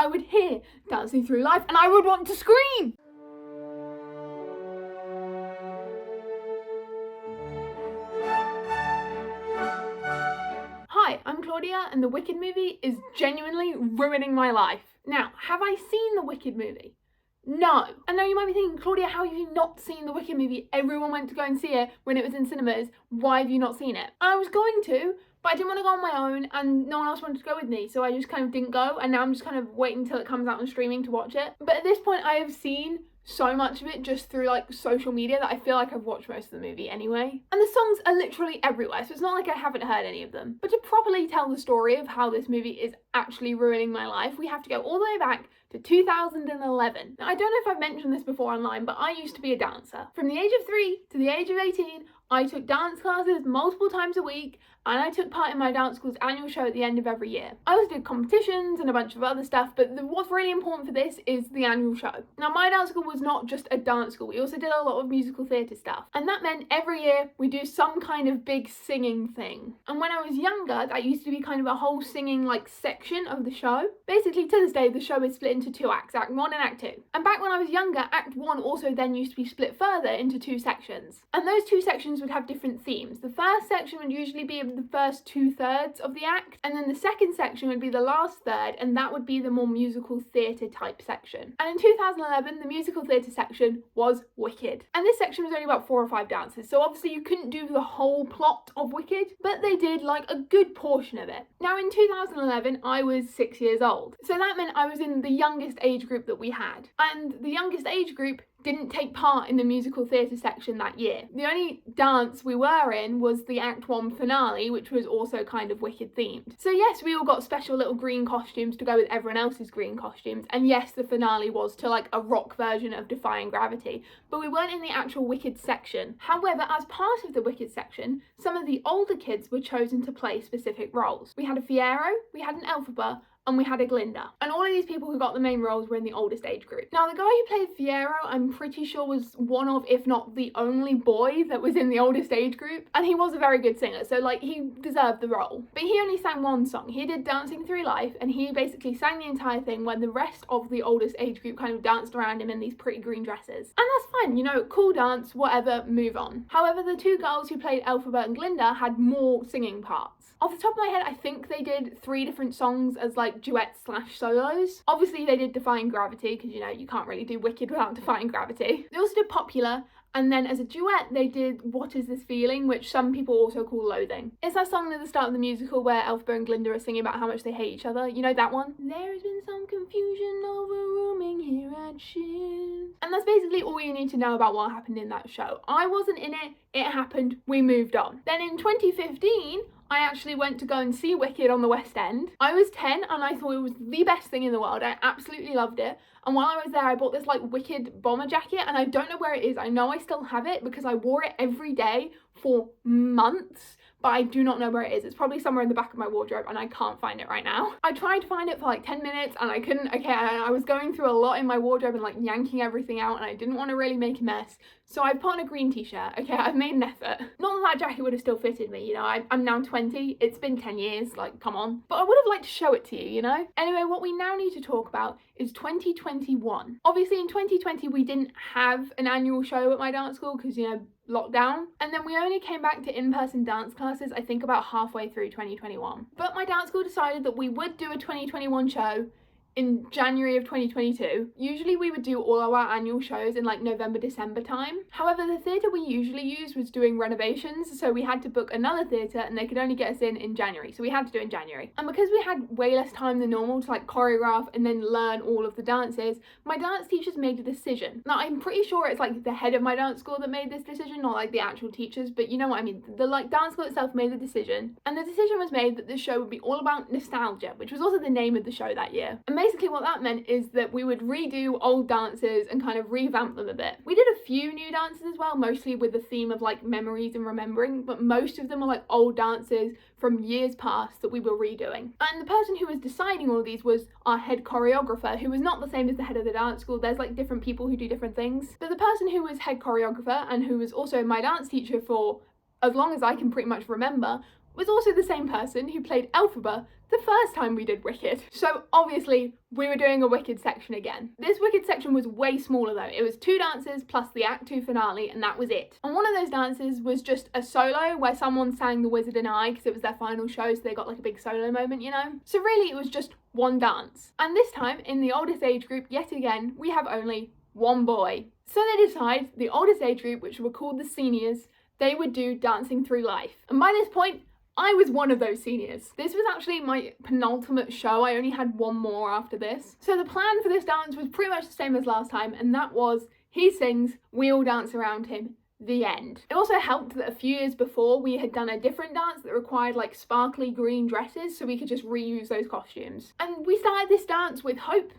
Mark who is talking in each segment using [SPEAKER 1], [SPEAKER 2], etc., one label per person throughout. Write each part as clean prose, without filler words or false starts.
[SPEAKER 1] I would hear Dancing Through Life and I would want to scream. Hi, I'm Claudia and the Wicked movie is genuinely ruining my life. Now, have I seen the Wicked movie? No. And now you might be thinking, Claudia, how have you not seen the Wicked movie? Everyone went to go and see it when it was in cinemas. Why have you not seen it? I was going to, but I didn't want to go on my own and no one else wanted to go with me, so I just kind of didn't go, and now I'm just kind of waiting until it comes out on streaming to watch it. But at this point I have seen so much of it just through like social media that I feel like I've watched most of the movie anyway. And the songs are literally everywhere, so it's not like I haven't heard any of them. But to properly tell the story of how this movie is actually ruining my life, we have to go all the way back to 2011. Now, I don't know if I've mentioned this before online, but I used to be a dancer. From the age of 3 to the age of 18, I took dance classes multiple times a week, and I took part in my dance school's annual show at the end of every year. I also did competitions and a bunch of other stuff, but what's really important for this is the annual show. Now, my dance school was not just a dance school, we also did a lot of musical theatre stuff. And that meant every year we do some kind of big singing thing. And when I was younger, that used to be kind of a whole singing like section of the show. Basically, to this day, the show is split into 2 acts, Act 1 and Act 2. And back when I was younger, Act 1 also then used to be split further into 2 sections. And those 2 sections would have different themes. The first section would usually be the first 2/3 of the act, and then the second section would be the last third, and that would be the more musical theatre type section. And in 2011, the musical theatre section was Wicked. And this section was only about 4 or 5 dances, so obviously you couldn't do the whole plot of Wicked, but they did like a good portion of it. Now in 2011, I was 6 years old, so that meant I was in the youngest age group that we had. And the youngest age group didn't take part in the musical theatre section that year. The only dance we were in was the Act 1 finale, which was also kind of Wicked themed. So yes, we all got special little green costumes to go with everyone else's green costumes, and yes, the finale was to like a rock version of Defying Gravity, but we weren't in the actual Wicked section. However, as part of the Wicked section, some of the older kids were chosen to play specific roles. We had a Fiyero, we had an Elphaba, and we had a Glinda. And all of these people who got the main roles were in the oldest age group. Now, the guy who played Fiyero, I'm pretty sure was one of, if not the only boy that was in the oldest age group. And he was a very good singer, so like he deserved the role. But he only sang one song. He did Dancing Through Life, and he basically sang the entire thing when the rest of the oldest age group kind of danced around him in these pretty green dresses. And that's fine, you know, cool dance, whatever, move on. However, the 2 girls who played Elphaba and Glinda had more singing parts. Off the top of my head, I think they did 3 different songs as like duets/solos. Obviously they did Defying Gravity, because you know, you can't really do Wicked without Defying Gravity. They also did Popular, and then as a duet they did What Is This Feeling, which some people also call Loathing. It's that song at the start of the musical where Elphaba and Glinda are singing about how much they hate each other. You know that one? There has been some confusion over rooming here at Shiz. And that's basically all you need to know about what happened in that show. I wasn't in it, it happened, we moved on. Then in 2015, I actually went to go and see Wicked on the West End. I was 10 and I thought it was the best thing in the world. I absolutely loved it. And while I was there, I bought this like Wicked bomber jacket, and I don't know where it is. I know I still have it because I wore it every day for months, but I do not know where it is. It's probably somewhere in the back of my wardrobe and I can't find it right now. I tried to find it for like 10 minutes and I couldn't. Okay, I was going through a lot in my wardrobe and like yanking everything out, and I didn't want to really make a mess. So I put on a green t-shirt. Okay, I've made an effort. Not that jacket would have still fitted me, you know, I'm now 20, it's been 10 years, like, come on. But I would have liked to show it to you, you know? Anyway, what we now need to talk about is 2021. Obviously in 2020, we didn't have an annual show at my dance school because, you know, lockdown. And then we only came back to in-person dance classes, I think about halfway through 2021. But my dance school decided that we would do a 2021 show in January of 2022. Usually we would do all of our annual shows in like November, December time. However, the theatre we usually used was doing renovations, so we had to book another theatre and they could only get us in January, so we had to do it in January. And because we had way less time than normal to like choreograph and then learn all of the dances, my dance teachers made a decision. Now I'm pretty sure it's like the head of my dance school that made this decision, not like the actual teachers, but you know what I mean. The like dance school itself made the decision, and the decision was made that this show would be all about nostalgia, which was also the name of the show that year. And basically what that meant is that we would redo old dances and kind of revamp them a bit. We did a few new dances as well, mostly with the theme of like memories and remembering, but most of them are like old dances from years past that we were redoing. And the person who was deciding all of these was our head choreographer, who was not the same as the head of the dance school. There's like different people who do different things. But the person who was head choreographer and who was also my dance teacher for as long as I can pretty much remember was also the same person who played Elphaba, the first time we did Wicked. So obviously we were doing a Wicked section again. This Wicked section was way smaller though. It was 2 dances plus the Act 2 finale, and that was it. And one of those dances was just a solo where someone sang The Wizard and I because it was their final show, so they got like a big solo moment, you know? So really it was just one dance. And this time in the oldest age group, yet again, we have only one boy. So they decide the oldest age group, which were called the seniors, they would do Dancing Through Life. And by this point, I was one of those seniors. This was actually my penultimate show. I only had one more after this. So the plan for this dance was pretty much the same as last time, and that was he sings, we all dance around him. The end. It also helped that a few years before we had done a different dance that required like sparkly green dresses, so we could just reuse those costumes. And we started this dance with hope.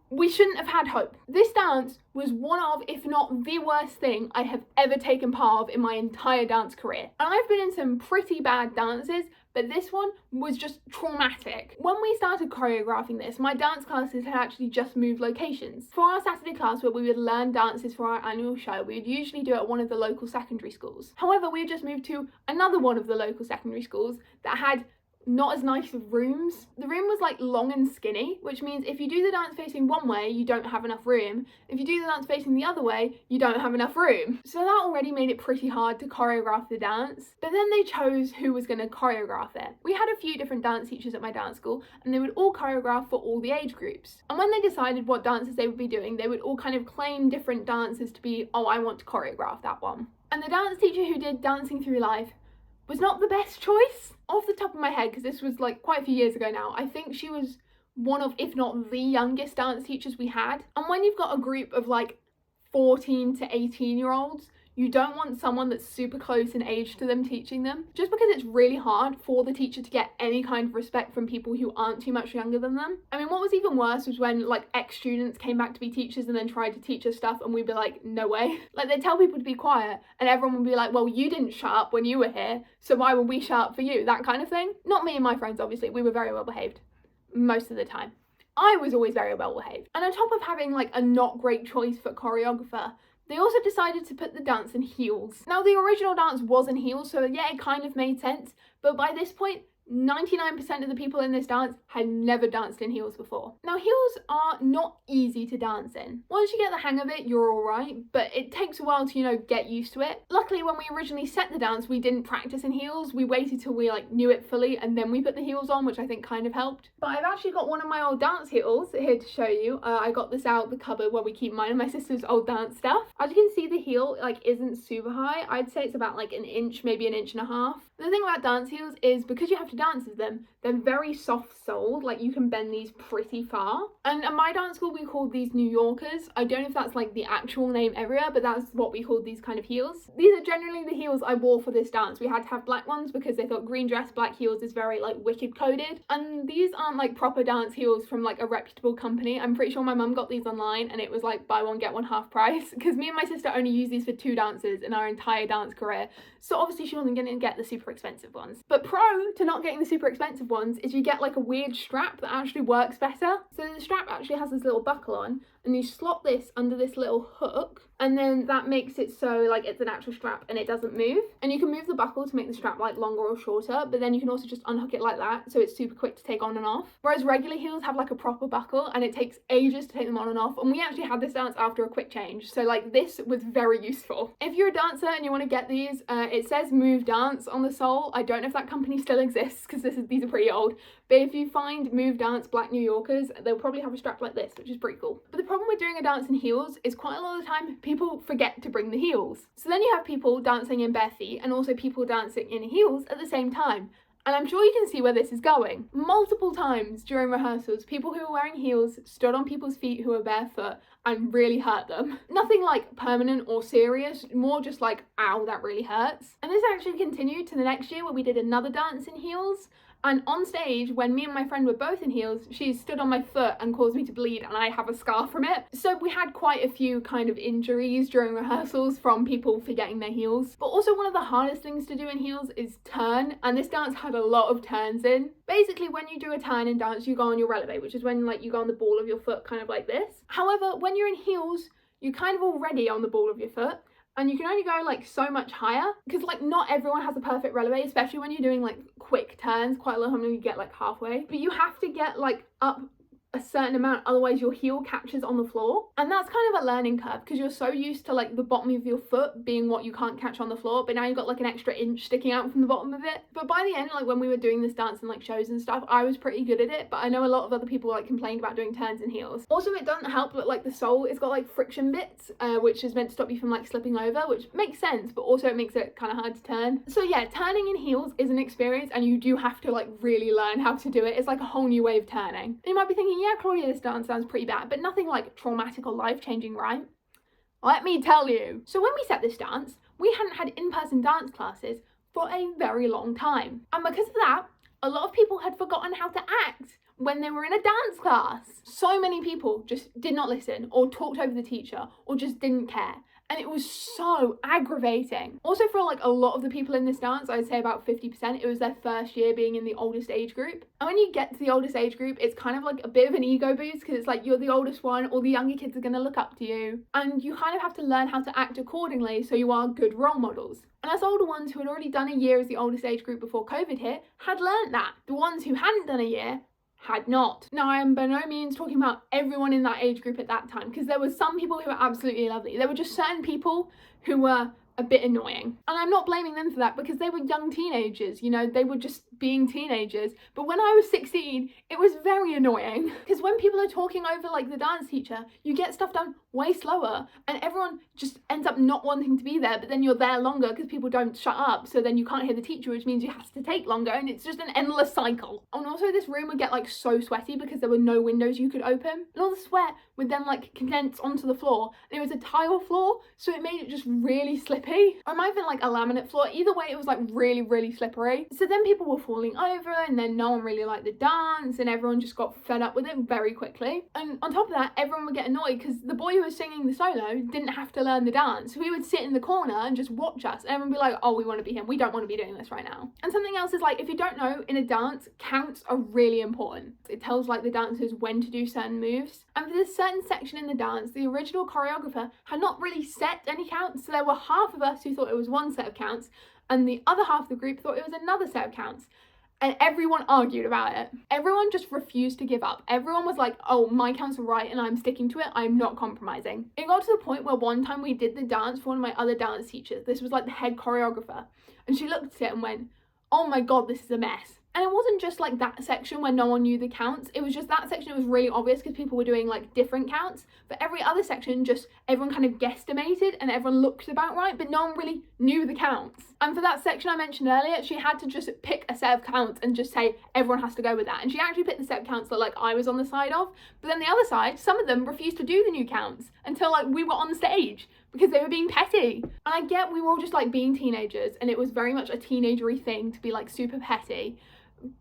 [SPEAKER 1] We shouldn't have had hope. This dance was one of, if not the worst thing I have ever taken part of in my entire dance career. And I've been in some pretty bad dances, but this one was just traumatic. When we started choreographing this, my dance classes had actually just moved locations. For our Saturday class where we would learn dances for our annual show, we would usually do it at one of the local secondary schools. However, we had just moved to another one of the local secondary schools that had not as nice of rooms. The room was like long and skinny, which means if you do the dance facing one way, you don't have enough room. If you do the dance facing the other way, you don't have enough room. So that already made it pretty hard to choreograph the dance. But then they chose who was going to choreograph it. We had a few different dance teachers at my dance school, and they would all choreograph for all the age groups. And when they decided what dances they would be doing, they would all kind of claim different dances to be, oh, I want to choreograph that one. And the dance teacher who did Dancing Through Life was not the best choice. Off the top of my head, because this was like quite a few years ago now, I think she was one of, if not the youngest dance teachers we had. And when you've got a group of like 14 to 18-year-olds, you don't want someone that's super close in age to them teaching them, just because it's really hard for the teacher to get any kind of respect from people who aren't too much younger than them. I mean, what was even worse was when like ex-students came back to be teachers and then tried to teach us stuff, and we'd be like, no way. Like, they'd tell people to be quiet and everyone would be like, well, you didn't shut up when you were here, so why would we shut up for you? That kind of thing. Not me and my friends, obviously. We were very well behaved most of the time. I was always very well behaved. And on top of having like a not great choice for choreographer, they also decided to put the dance in heels. Now, the original dance was in heels, so yeah, it kind of made sense. But by this point, 99% of the people in this dance had never danced in heels before. Now, heels are not easy to dance in. Once you get the hang of it, you're all right, but it takes a while to, you know, get used to it. Luckily, when we originally set the dance, we didn't practice in heels. We waited till we like knew it fully, and then we put the heels on, which I think kind of helped. But I've actually got one of my old dance heels here to show you. I got this out the cupboard where we keep mine and my sister's old dance stuff. As you can see, the heel like isn't super high. I'd say it's about like an inch, maybe an inch and a half. The thing about dance heels is because you have to dance with them, they're very soft-soled, like you can bend these pretty far. And at my dance school, we called these New Yorkers. I don't know if that's like the actual name everywhere, but that's what we called these kind of heels. These are generally the heels I wore for this dance. We had to have black ones because they thought green dress, black heels is very like Wicked coded. And these aren't like proper dance heels from like a reputable company. I'm pretty sure my mum got these online and it was like buy one, get one half price, because me and my sister only used these for 2 dances in our entire dance career. So obviously she wasn't going to get the super expensive ones. But pro to not getting the super expensive ones is you get like a weird strap that actually works better. So the strap actually has this little buckle on, and you slot this under this little hook, and then that makes it so like it's an actual strap and it doesn't move. And you can move the buckle to make the strap like longer or shorter, but then you can also just unhook it like that, so it's super quick to take on and off. Whereas regular heels have like a proper buckle and it takes ages to take them on and off, and we actually had this dance after a quick change, so like this was very useful. If you're a dancer and you want to get these, it says Move Dance on the sole. I don't know if that company still exists because these are pretty old, but if you find Move Dance Black New Yorkers, they'll probably have a strap like this, which is pretty cool. But the problem with doing a dance in heels is quite a lot of the time people forget to bring the heels. So then you have people dancing in bare feet and also people dancing in heels at the same time. And I'm sure you can see where this is going. Multiple times during rehearsals, people who were wearing heels stood on people's feet who were barefoot and really hurt them. Nothing like permanent or serious, more just like, ow, that really hurts. And this actually continued to the next year where we did another dance in heels. And on stage, when me and my friend were both in heels, she stood on my foot and caused me to bleed, and I have a scar from it. So we had quite a few kind of injuries during rehearsals from people forgetting their heels. But also one of the hardest things to do in heels is turn, and this dance had a lot of turns in. Basically, when you do a turn in dance, you go on your releve, which is when like you go on the ball of your foot kind of like this. However, when you're in heels, you're kind of already on the ball of your foot, and you can only go like so much higher, because like not everyone has a perfect releve, especially when you're doing like quick turns. Quite a lot of them you get like halfway, but you have to get like up a certain amount, otherwise your heel catches on the floor. And that's kind of a learning curve, because you're so used to like the bottom of your foot being what you can't catch on the floor, but now you've got like an extra inch sticking out from the bottom of it. But by the end, like when we were doing this dance in like shows and stuff, I was pretty good at it, but I know a lot of other people like complained about doing turns in heels. Also, it doesn't help that like the sole, it's got like friction bits, which is meant to stop you from like slipping over, which makes sense, but also it makes it kind of hard to turn. So yeah, turning in heels is an experience, and you do have to like really learn how to do it. It's like a whole new way of turning. And you might be thinking, yeah, Claudia, this dance sounds pretty bad, but nothing like traumatic or life-changing, right? Let me tell you. So when we set this dance, we hadn't had in-person dance classes for a very long time. And because of that, a lot of people had forgotten how to act when they were in a dance class. So many people just did not listen, or talked over the teacher, or just didn't care. And it was so aggravating. Also, for like a lot of the people in this dance, I'd say about 50%, it was their first year being in the oldest age group. And when you get to the oldest age group, it's kind of like a bit of an ego boost, because it's like you're the oldest one, all the younger kids are gonna look up to you. And you kind of have to learn how to act accordingly so you are good role models. And us older ones who had already done a year as the oldest age group before COVID hit had learnt that. The ones who hadn't done a year had not. Now, I am by no means talking about everyone in that age group at that time, because there were some people who were absolutely lovely. There were just certain people who were a bit annoying. And I'm not blaming them for that, because they were young teenagers, you know, they were just being teenagers. But when I was 16, it was very annoying, because when people are talking over like the dance teacher, you get stuff done way slower, and everyone just ends up not wanting to be there, but then you're there longer because people don't shut up, so then you can't hear the teacher, which means you have to take longer, and it's just an endless cycle. And also this room would get like so sweaty because there were no windows you could open, and all the sweat would then like condense onto the floor, and it was a tile floor, so it made it just really slippy. Or it might have been like a laminate floor. Either way, it was like really, really slippery. So then people were falling over, and then no one really liked the dance, and everyone just got fed up with it very quickly. And on top of that, everyone would get annoyed because the boy who was singing the solo didn't have to learn the dance. So he would sit in the corner and just watch us, and everyone would be like, oh, we want to be him. We don't want to be doing this right now. And something else is like, if you don't know, in a dance, counts are really important. It tells like the dancers when to do certain moves. And for this certain section in the dance, the original choreographer had not really set any counts. So there were half of us who thought it was one set of counts, and the other half of the group thought it was another set of counts. And everyone argued about it. Everyone just refused to give up. Everyone was like, oh, my counts are right and I'm sticking to it. I'm not compromising. It got to the point where one time we did the dance for one of my other dance teachers. This was like the head choreographer. And she looked at it and went, oh my God, this is a mess. And it wasn't just like that section where no one knew the counts. It was just that section. It was really obvious because people were doing like different counts. But every other section, just everyone kind of guesstimated and everyone looked about right, but no one really knew the counts. And for that section I mentioned earlier, she had to just pick a set of counts and just say everyone has to go with that. And she actually picked the set of counts that like I was on the side of. But then the other side, some of them refused to do the new counts until like we were on stage, because they were being petty. And I get we were all just like being teenagers, and it was very much a teenagery thing to be like super petty.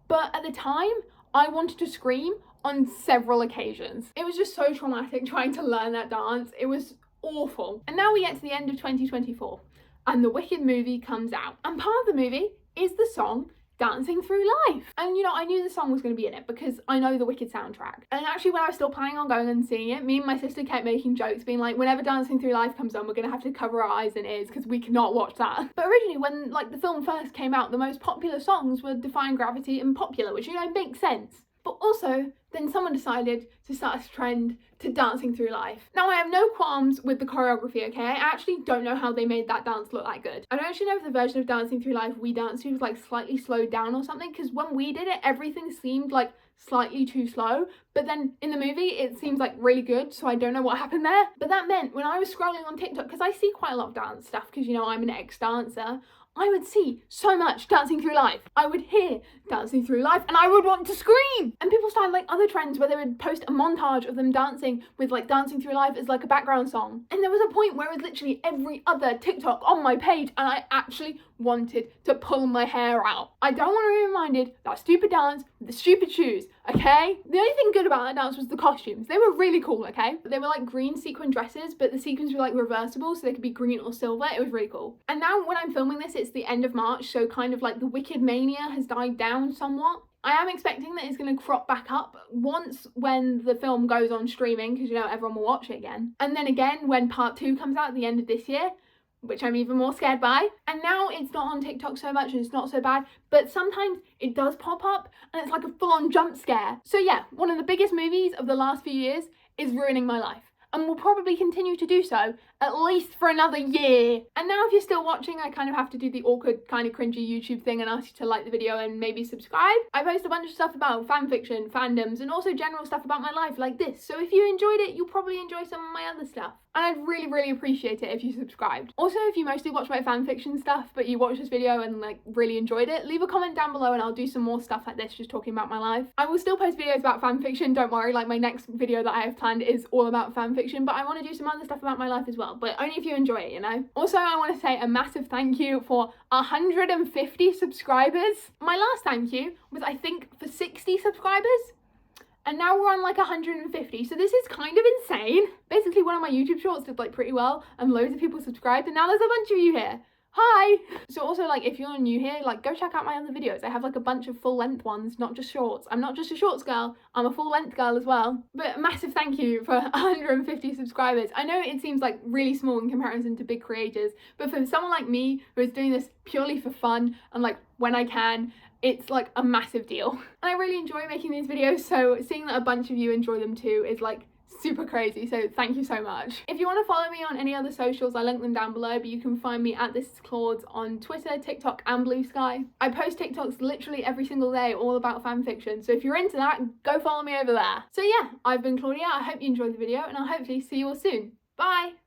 [SPEAKER 1] But at the time, I wanted to scream on several occasions. It was just so traumatic trying to learn that dance. It was awful. And now we get to the end of 2024, and the Wicked movie comes out. And part of the movie is the song Dancing Through Life. And you know, I knew the song was going to be in it because I know the Wicked soundtrack. And actually, when I was still planning on going and seeing it, me and my sister kept making jokes, being like, whenever Dancing Through Life comes on, we're going to have to cover our eyes and ears because we cannot watch that. But originally, when like the film first came out, the most popular songs were Defying Gravity and Popular, which, you know, makes sense. But also, then someone decided to start a trend to Dancing Through Life. Now, I have no qualms with the choreography, okay? I actually don't know how they made that dance look that good. I don't actually know if the version of Dancing Through Life we danced to was like slightly slowed down or something, because when we did it, everything seemed like slightly too slow. But then in the movie, it seems like really good, so I don't know what happened there. But that meant when I was scrolling on TikTok, because I see quite a lot of dance stuff, because, you know, I'm an ex-dancer, I would see so much Dancing Through Life. I would hear Dancing Through Life and I would want to scream. And people started like other trends where they would post a montage of them dancing with like Dancing Through Life as like a background song. And there was a point where it was literally every other TikTok on my page, and I actually wanted to pull my hair out. I don't want to be reminded that stupid dance with the stupid shoes, okay? The only thing good about that dance was the costumes. They were really cool, okay? They were like green sequin dresses, but the sequins were like reversible, so they could be green or silver. It was really cool. And now when I'm filming this, it's the end of March, so kind of like the Wicked mania has died down somewhat. I am expecting that it's going to crop back up once when the film goes on streaming, because, you know, everyone will watch it again. And then again when part 2 comes out at the end of this year. which I'm even more scared by. And now it's not on TikTok so much and it's not so bad, but sometimes it does pop up and it's like a full-on jump scare. So yeah, one of the biggest movies of the last few years is ruining my life, and will probably continue to do so at least for another year. And now if you're still watching, I kind of have to do the awkward, kind of cringy YouTube thing and ask you to like the video and maybe subscribe. I post a bunch of stuff about fanfiction, fandoms, and also general stuff about my life like this. So if you enjoyed it, you'll probably enjoy some of my other stuff. And I'd really, really appreciate it if you subscribed. Also, if you mostly watch my fanfiction stuff, but you watched this video and like really enjoyed it, leave a comment down below and I'll do some more stuff like this, just talking about my life. I will still post videos about fanfiction, don't worry, like my next video that I have planned is all about fanfiction, but I want to do some other stuff about my life as well, but only if you enjoy it, you know? Also, I want to say a massive thank you for 150 subscribers. My last thank you was, I think, for 60 subscribers. And now we're on like 150, so this is kind of insane. Basically, one of my YouTube shorts did like pretty well and loads of people subscribed, and now there's a bunch of you here. Hi! So also, like, if you're new here, like, go check out my other videos. I have like a bunch of full-length ones, not just shorts. I'm not just a shorts girl, I'm a full-length girl as well. But a massive thank you for 150 subscribers. I know it seems like really small in comparison to big creators, but for someone like me who is doing this purely for fun and like when I can, it's like a massive deal. And I really enjoy making these videos, so seeing that a bunch of you enjoy them too is like super crazy, so thank you so much. If you want to follow me on any other socials, I'll link them down below, but you can find me at ThisIsClauds on Twitter, TikTok and Blue Sky. I post TikToks literally every single day all about fanfiction, so if you're into that, go follow me over there. So yeah, I've been Claudia, I hope you enjoyed the video and I'll hopefully see you all soon. Bye!